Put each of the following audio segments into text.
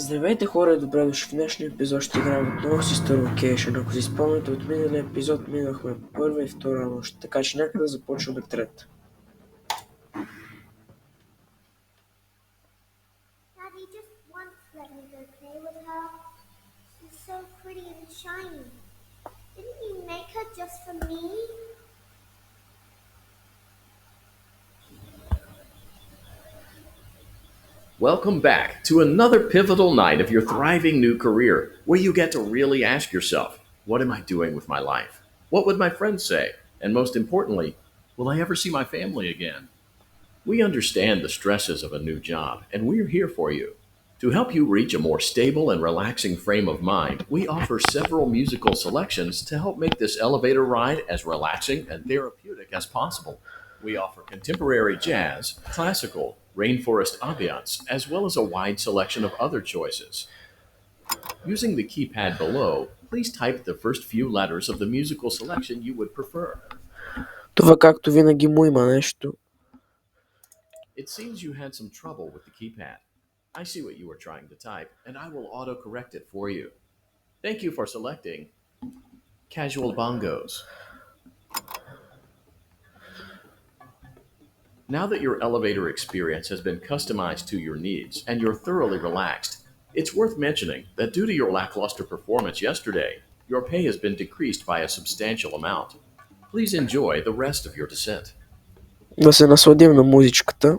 Здравейте хора и добре дошли в днешния епизод. Ще играем отново си Star Vacation. Ако си спомняте, от миналия епизод минахме първа и втора нощ, така че нека да започваме трета. Daddy just once let me go play with her. She's so pretty and shiny. Didn't you make her just for me? Welcome back to another pivotal night of your thriving new career, where you get to really ask yourself, what am I doing with my life? What would my friends say? And most importantly, will I ever see my family again? We understand the stresses of a new job, and we're here for you. To help you reach a more stable and relaxing frame of mind, we offer several musical selections to help make this elevator ride as relaxing and therapeutic as possible. We offer contemporary jazz, classical, rainforest ambiance, as well as a wide selection of other choices. Using the keypad below, please type the first few letters of the musical selection you would prefer. Това както винаги му има нещо. It seems you had some trouble with the keypad. I see what you were trying to type, and I will auto-correct it for you. Thank you for selecting Casual Bongos. Now that your elevator experience has been customized to your needs and you're thoroughly relaxed, it's worth mentioning that due to your lackluster performance yesterday, your pay has been decreased by a substantial amount. Please enjoy the rest of your descent. Да се насладим на музичката.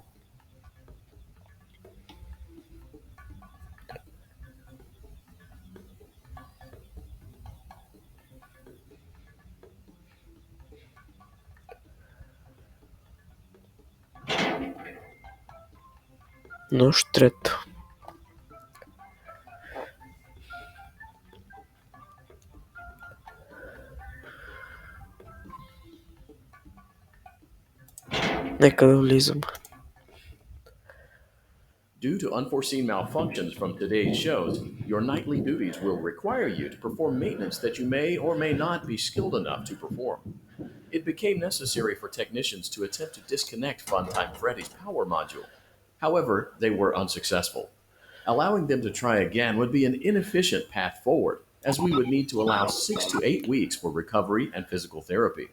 Нощ трета. Нека да влизам. Due to unforeseen malfunctions from today's shows, your nightly duties will require you to perform maintenance that you may or may not be skilled enough to perform. It became necessary for technicians to attempt to disconnect Funtime Freddy's power module. However, they were unsuccessful. Allowing them to try again would be an inefficient path forward, as we would need to allow 6 to 8 weeks for recovery and physical therapy.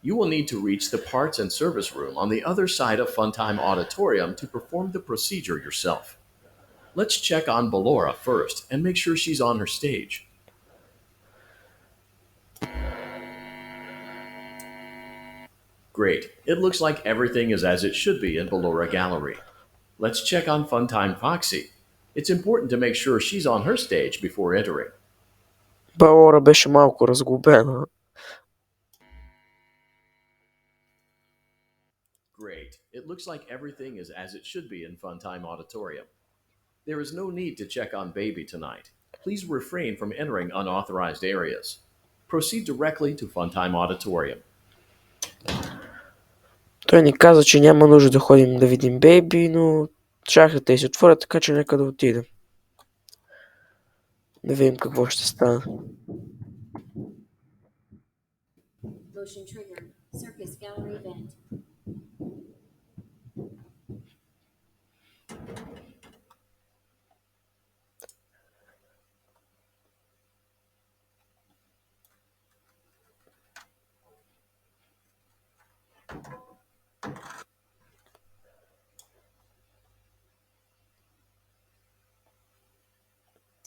You will need to reach the parts and service room on the other side of Funtime Auditorium to perform the procedure yourself. Let's check on Ballora first and make sure she's on her stage. Great. It looks like everything is as it should be in Ballora Gallery. Let's check on Funtime Foxy. It's important to make sure she's on her stage before entering. Ballora беше малко разглобена. Great. It looks like everything is as it should be in Funtime Auditorium. There is no need to check on Baby tonight. Please refrain from entering unauthorized areas. Proceed directly to Funtime Auditorium. Той ни каза, че няма нужда да ходим да видим Бейби, но шахата и се отворят, така че нека да отидем. Да видим какво ще стане. Motion trigger. Circus gallery event.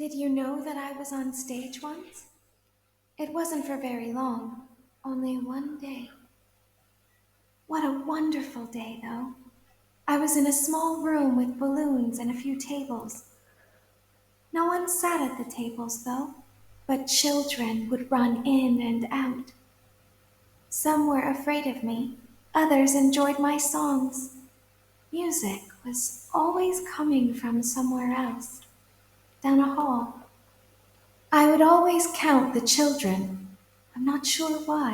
Did you know that I was on stage once? It wasn't for very long, only one day. What a wonderful day, though. I was in a small room with balloons and a few tables. No one sat at the tables, though, but children would run in and out. Some were afraid of me, others enjoyed my songs. Music was always coming from somewhere else, down a hall. I would always count the children. I'm not sure why.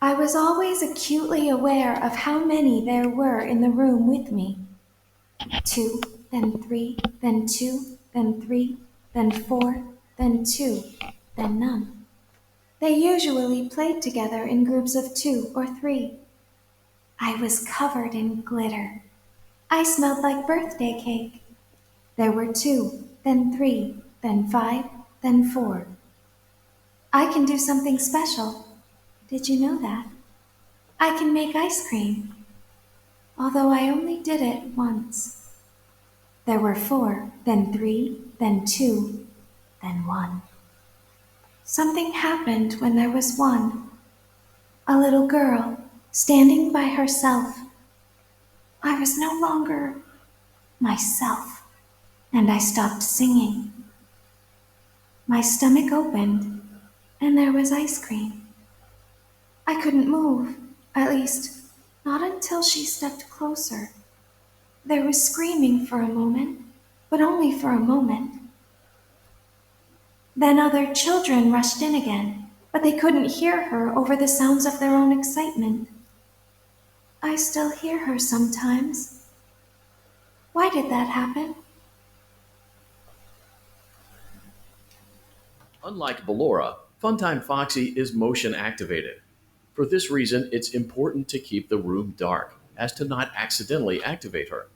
I was always acutely aware of how many there were in the room with me. 2, then 3, then 2, then 3, then 4, then 2, then none. They usually played together in groups of 2 or 3. I was covered in glitter. I smelled like birthday cake. There were 2, then 3, then 5, then 4. I can do something special. Did you know that? I can make ice cream, although I only did it once. There were 4, then 3, then 2, then 1. Something happened when there was 1. A little girl, standing by herself. I was no longer myself, and I stopped singing. My stomach opened, and there was ice cream. I couldn't move, at least, not until she stepped closer. There was screaming for a moment, but only for a moment. Then other children rushed in again, but they couldn't hear her over the sounds of their own excitement. I still hear her sometimes. Why did that happen? Unlike Ballora, Funtime Foxy is motion activated. For this reason, it's important to keep the room dark, as to not accidentally activate her.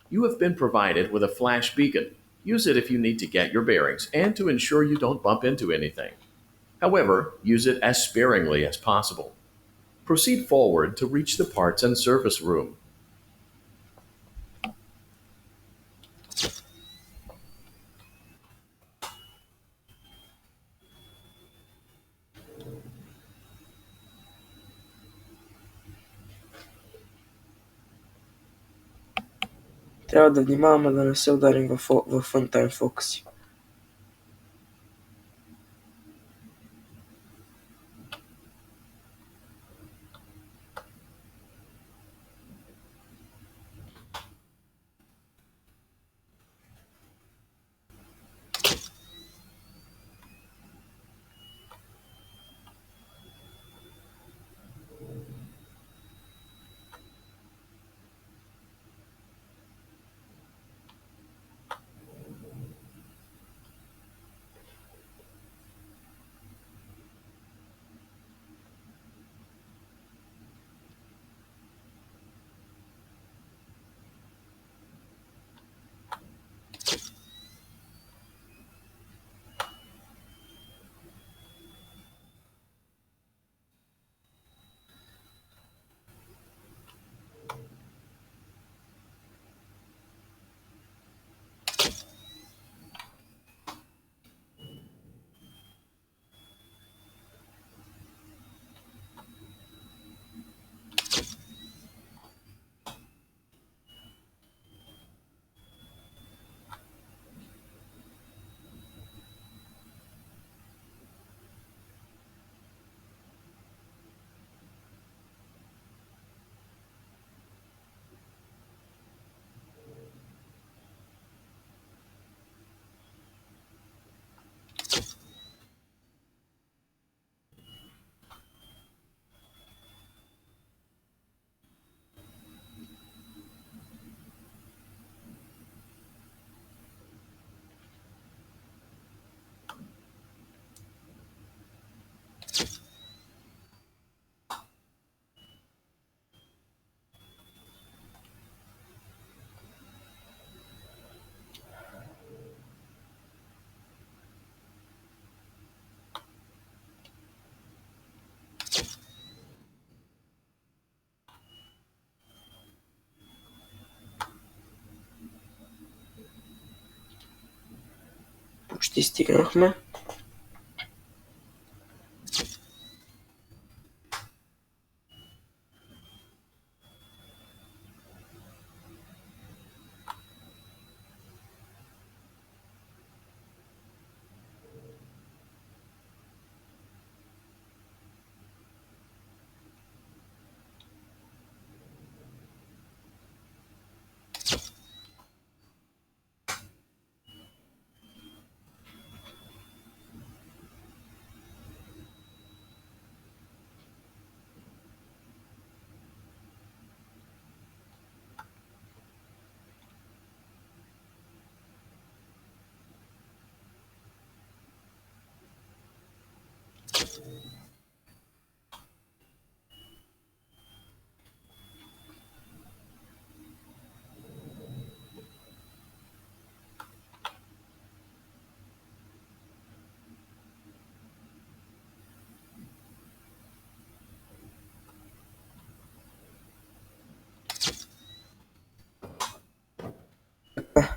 You have been provided with a flash beacon. Use it if you need to get your bearings and to ensure you don't bump into anything. However, use it as sparingly as possible. Proceed forward to reach the parts and surface room. Трябва да внимаваме да не се ударим в Funtime Foxy. Почти стигнахме.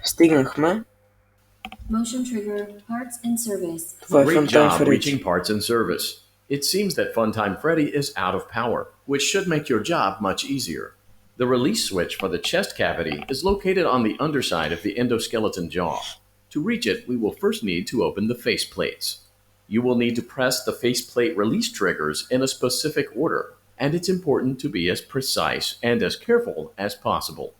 Стигнахме. Motion trigger, parts and service. Това е Great Funtime job Freddy. reaching parts and service. It seems that Funtime Freddy is out of power, which should make your job much easier. The release switch for the chest cavity is located on the underside of the endoskeleton jaw. To reach it, we will first need to open the face plates. You will need to press the faceplate release triggers in a specific order, and it's important to be as precise and as careful as possible.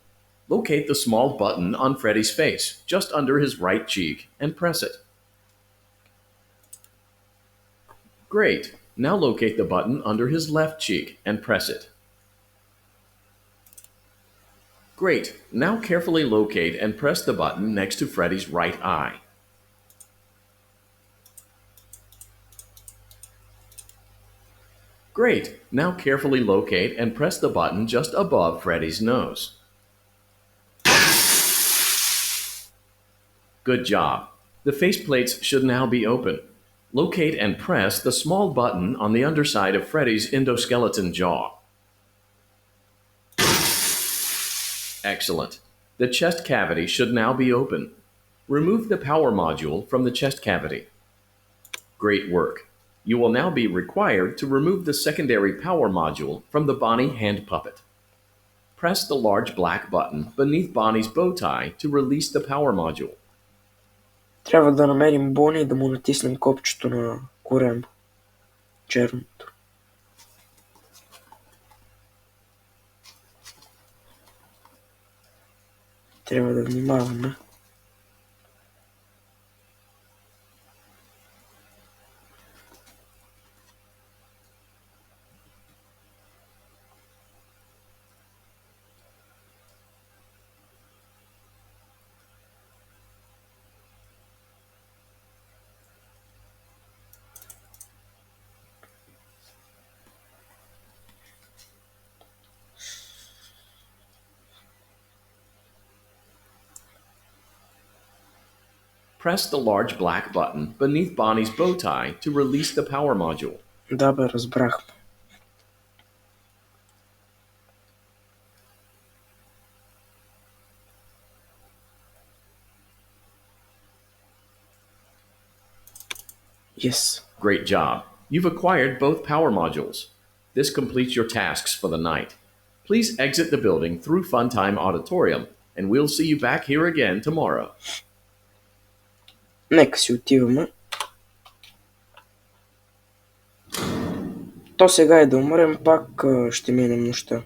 Locate the small button on Freddy's face, just under his right cheek, and press it. Great. Now locate the button under his left cheek and press it. Great. Now carefully locate and press the button next to Freddy's right eye. Great. Now carefully locate and press the button just above Freddy's nose. Good job. The faceplates should now be open. Locate and press the small button on the underside of Freddy's endoskeleton jaw. Excellent. The chest cavity should now be open. Remove the power module from the chest cavity. Great work. You will now be required to remove the secondary power module from the Bonnie hand puppet. Press the large black button beneath Bonnie's bow tie to release the power module. Трябва да намерим Бони и да му натиснем копчето на корема. Черното. Трябва да внимаваме. Press the large black button beneath Bonnie's bow tie to release the power module. Да, бе, разбрахме. Yes. Great job. You've acquired both power modules. This completes your tasks for the night. Please exit the building through Funtime Auditorium, and we'll see you back here again tomorrow. Нека си отиваме. То сега е да умрем, пак ще минем нощта.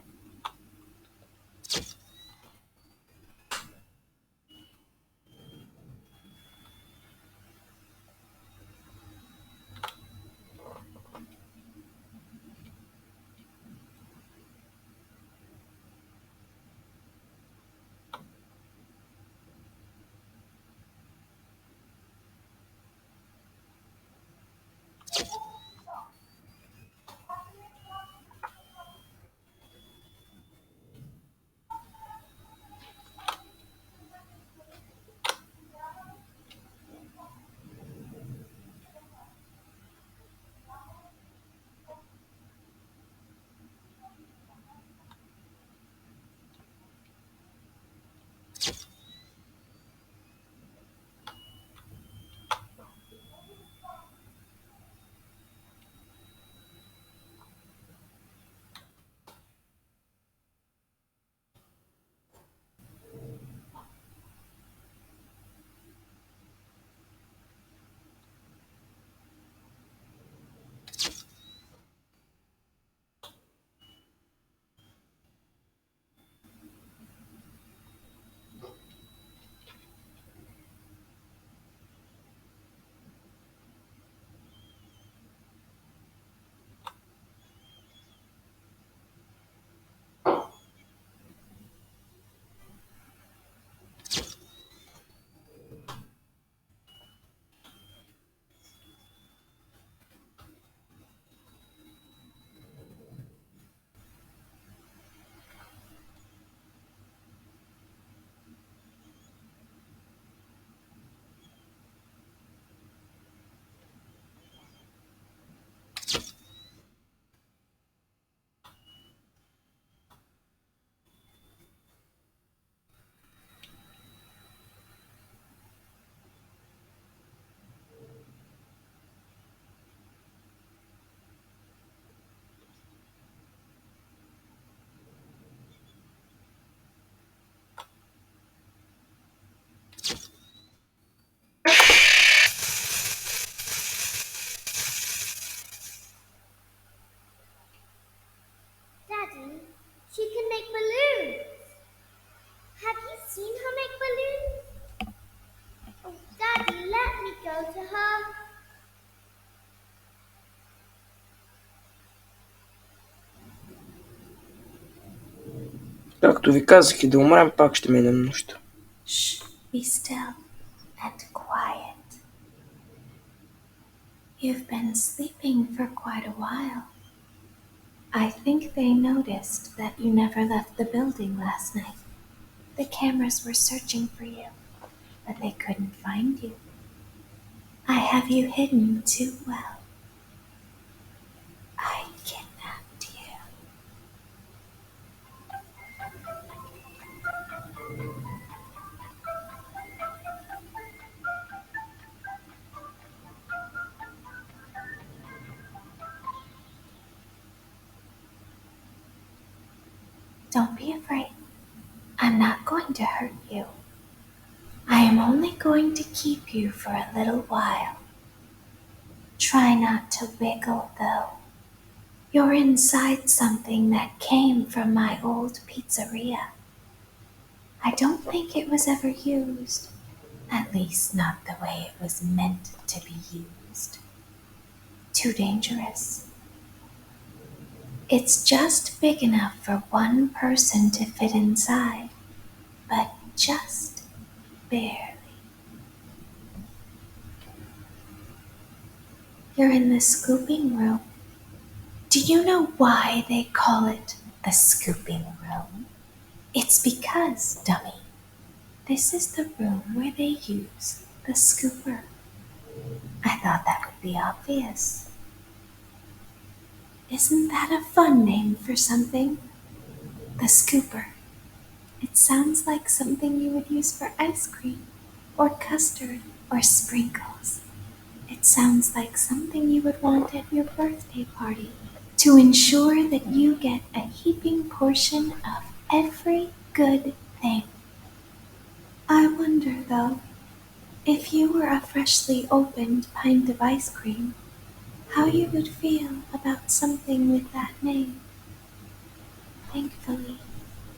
Както ви казах, и да умрем, пак ще минем нощта. Shh, be still and quiet. You've been sleeping for quite a while. I think they noticed that you never left the building last night. The cameras were searching for you, but they couldn't find you. I have you hidden too well. I kidnapped you. Don't be afraid. I'm not going to hurt you. I am only going to keep you for a little while. Try not to wiggle, though. You're inside something that came from my old pizzeria. I don't think it was ever used. At least not the way it was meant to be used. Too dangerous. It's just big enough for one person to fit inside, but just barely. You're in the scooping room. Do you know why they call it the scooping room? It's because, dummy, this is the room where they use the scooper. I thought that would be obvious. Isn't that a fun name for something? The scooper. It sounds like something you would use for ice cream, or custard, or sprinkles. It sounds like something you would want at your birthday party to ensure that you get a heaping portion of every good thing. I wonder, though, if you were a freshly opened pint of ice cream, how you would feel about something with that name. Thankfully,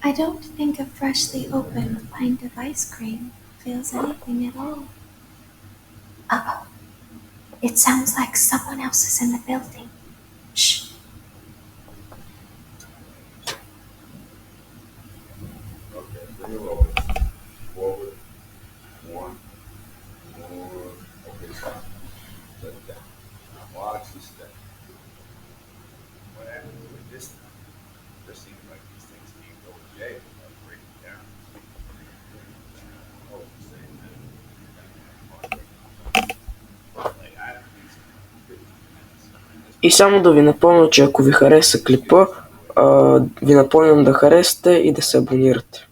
I don't think a freshly opened pint of ice cream feels anything at all. Uh-oh. It sounds like someone else is in the building. Shh. Okay, bring it over. Forward. One. More. Okay, stop. Set it down. Now watch the step. What happened to it this time? This seems like these things can't go to jail without breaking down. Oh, same thing. Like, I don't think so. 15 minutes. И само да ви напомня, че ако ви хареса клипа, ви напомням да харесате и да се абонирате.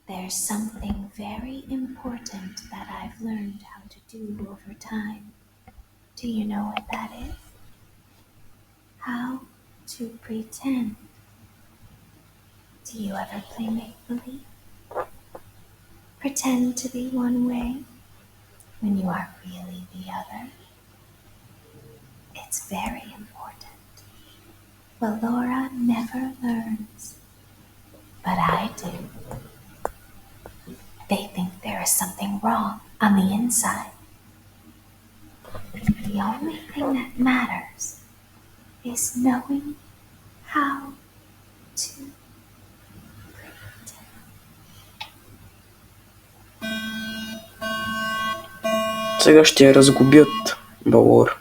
There's something very important that I've learned how to do over time. Do you know what that is? How to pretend. Do you ever play make-believe? Pretend to be one way when you are really the other. It's very important. Ballora never learns, but I do. They think there is something wrong on the inside. The only thing that matters is knowing how to pretend. Сега ще я разгубят, Ballora.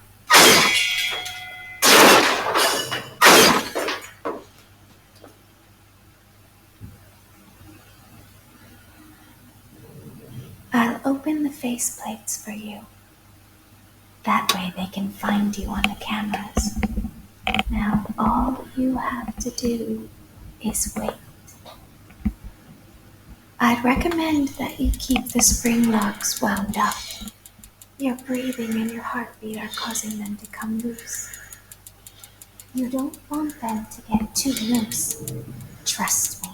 I'll open the faceplates for you. That way they can find you on the cameras. Now all you have to do is wait. I'd recommend that you keep the spring locks wound up. Your breathing and your heartbeat are causing them to come loose. You don't want them to get too loose. Trust me.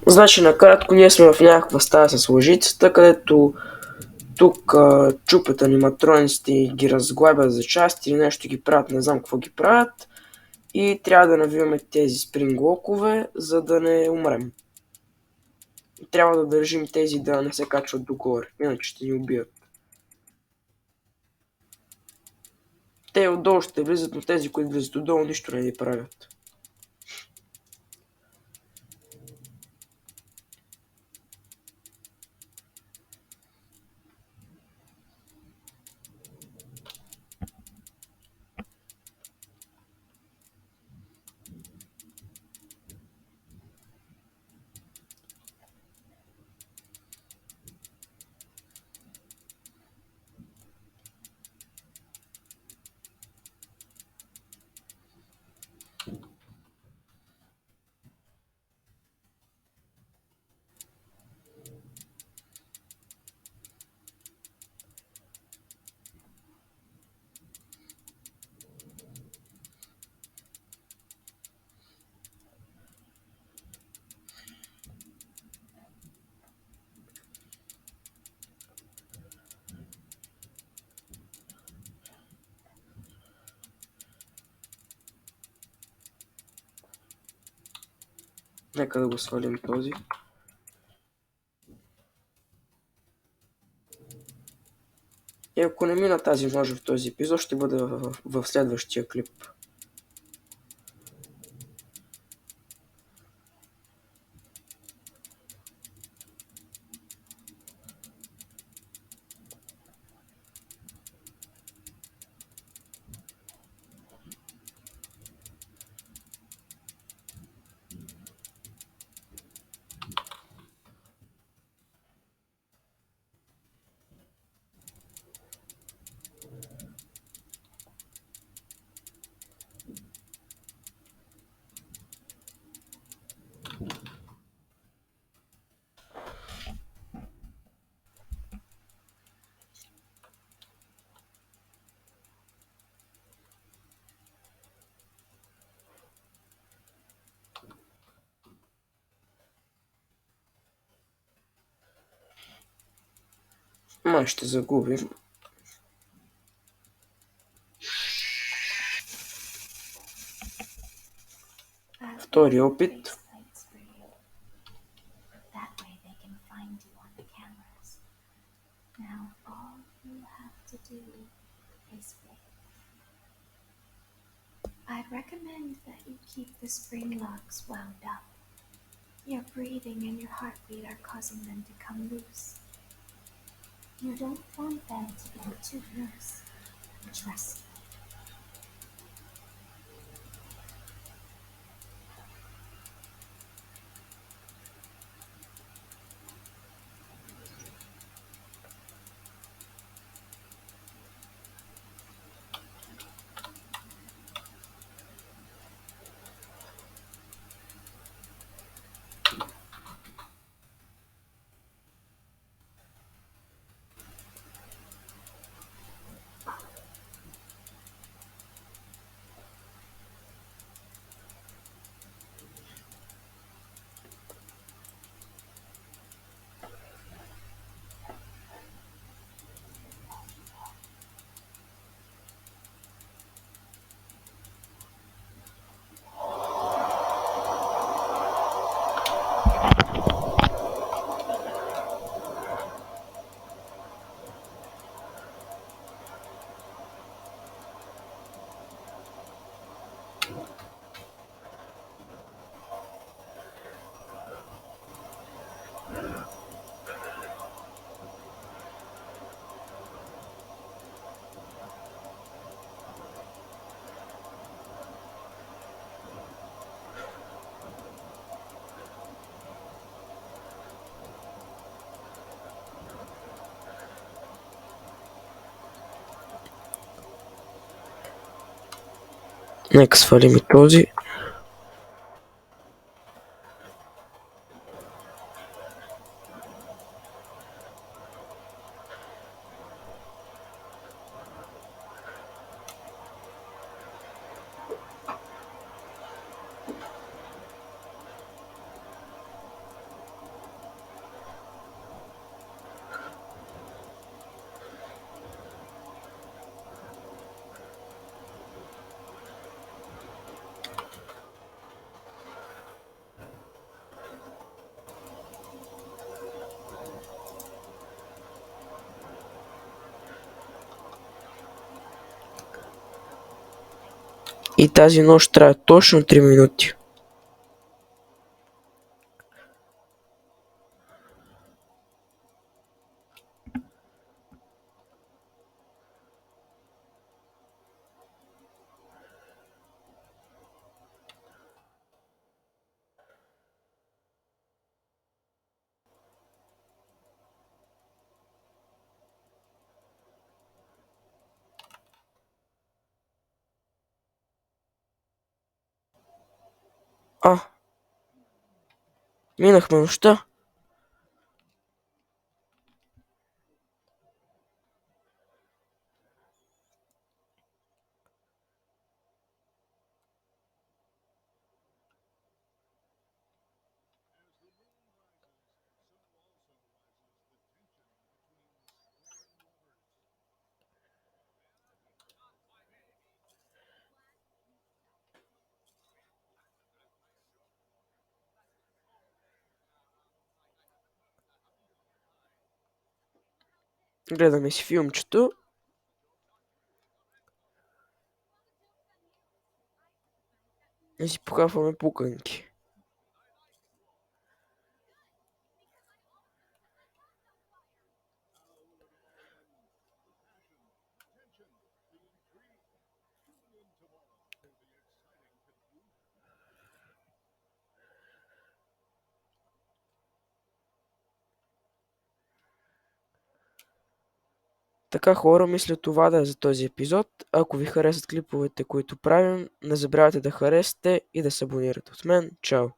Значи, накратко, ние сме в някаква стая с лъжицата, където тук чупят аниматрониците и ги разглабят за части или нещо ги правят, не знам какво ги правят. И трябва да навиваме тези спринглокове, за да не умрем. Трябва да държим тези да не се качват догоре, иначе ще ни убият. Те отдолу ще влизат, но тези, които влизат отдолу, нищо не ни правят. Нека да го свалим този. И ако не мина тази ножа в този епизод, ще бъде в следващия клип. Май ще загубим. Втори опит. I'd recommend that you keep the spring locks wound up. Your breathing and your heartbeat are causing them to come loose. You don't want them to get too loose. Trust me. Нека свалим и този. И тази нощ трябва точно 3 минути. Минахме нощта. Гледаме си филмчето. И си покафваме пуканки. Така, хора, мисля това да е за този епизод. Ако ви харесат клиповете, които правим, не забравяйте да харесате и да се абонирате от мен. Чао!